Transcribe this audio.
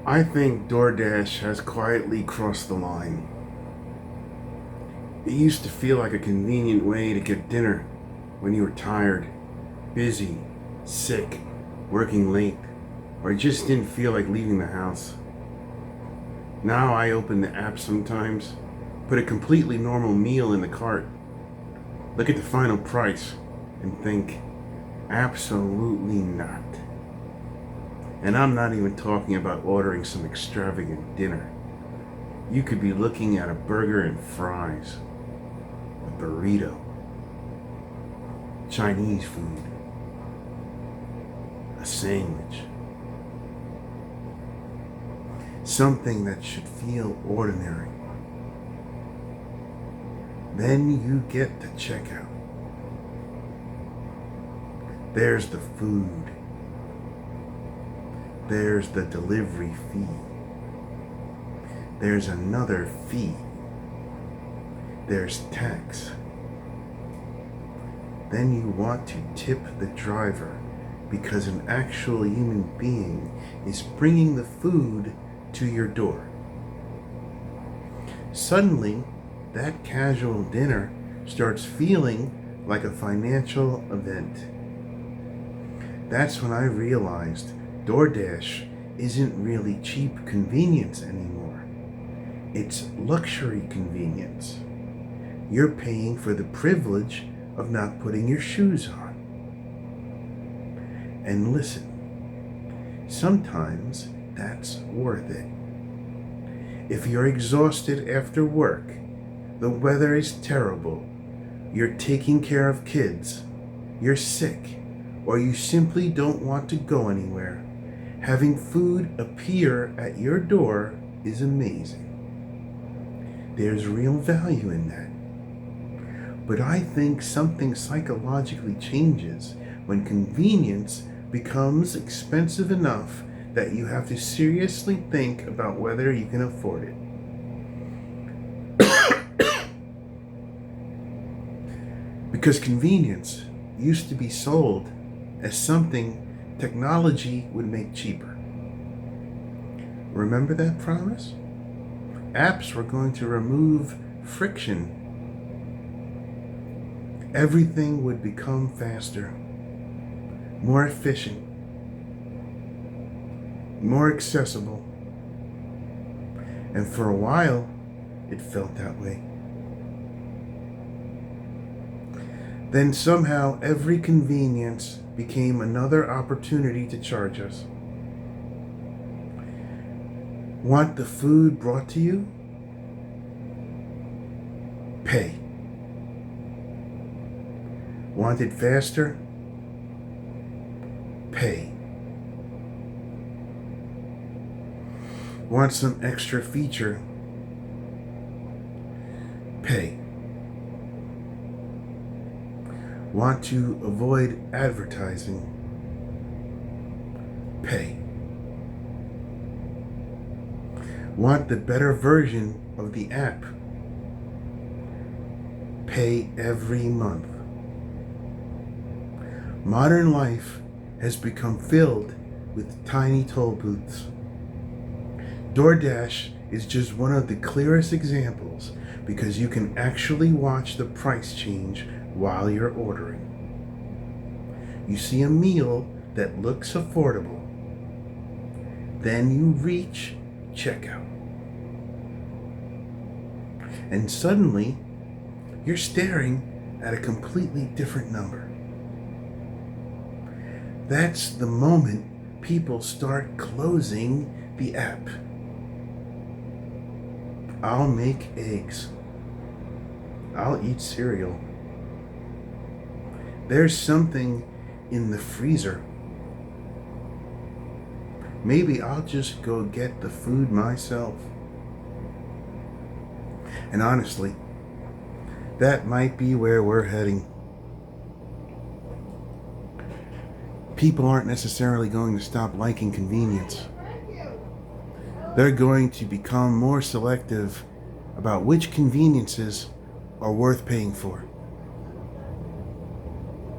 I think DoorDash has quietly crossed the line. It used to feel like a convenient way to get dinner when you were tired, busy, sick, working late, or just didn't feel like leaving the house. Now I open the app sometimes, put a completely normal meal in the cart, look at the final price, and think, absolutely not. And I'm not even talking about ordering some extravagant dinner. You could be looking at a burger and fries, a burrito, Chinese food, a sandwich, something that should feel ordinary. Then you get to checkout. There's the food. There's the delivery fee. There's another fee. There's tax. Then you want to tip the driver because an actual human being is bringing the food to your door. Suddenly, that casual dinner starts feeling like a financial event. That's when I realized DoorDash isn't really cheap convenience anymore. It's luxury convenience. You're paying for the privilege of not putting your shoes on. And listen, sometimes that's worth it. If you're exhausted after work, the weather is terrible, you're taking care of kids, you're sick, or you simply don't want to go anywhere, having food appear at your door is amazing. There's real value in that. But I think something psychologically changes when convenience becomes expensive enough that you have to seriously think about whether you can afford it. Because convenience used to be sold as something technology would make cheaper. Remember that promise? Apps were going to remove friction. Everything would become faster, more efficient, more accessible. And for a while, it felt that way. Then somehow every convenience became another opportunity to charge us. Want the food brought to you? Pay. Want it faster? Pay. Want some extra feature? Pay. Want to avoid advertising? Pay. Want the better version of the app? Pay every month. Modern life has become filled with tiny toll booths. DoorDash is just one of the clearest examples because you can actually watch the price change while you're ordering. You see a meal that looks affordable. Then you reach checkout. And suddenly, you're staring at a completely different number. That's the moment people start closing the app. I'll make eggs. I'll eat cereal. There's something in the freezer. Maybe I'll just go get the food myself. And honestly, that might be where we're heading. People aren't necessarily going to stop liking convenience. They're going to become more selective about which conveniences are worth paying for.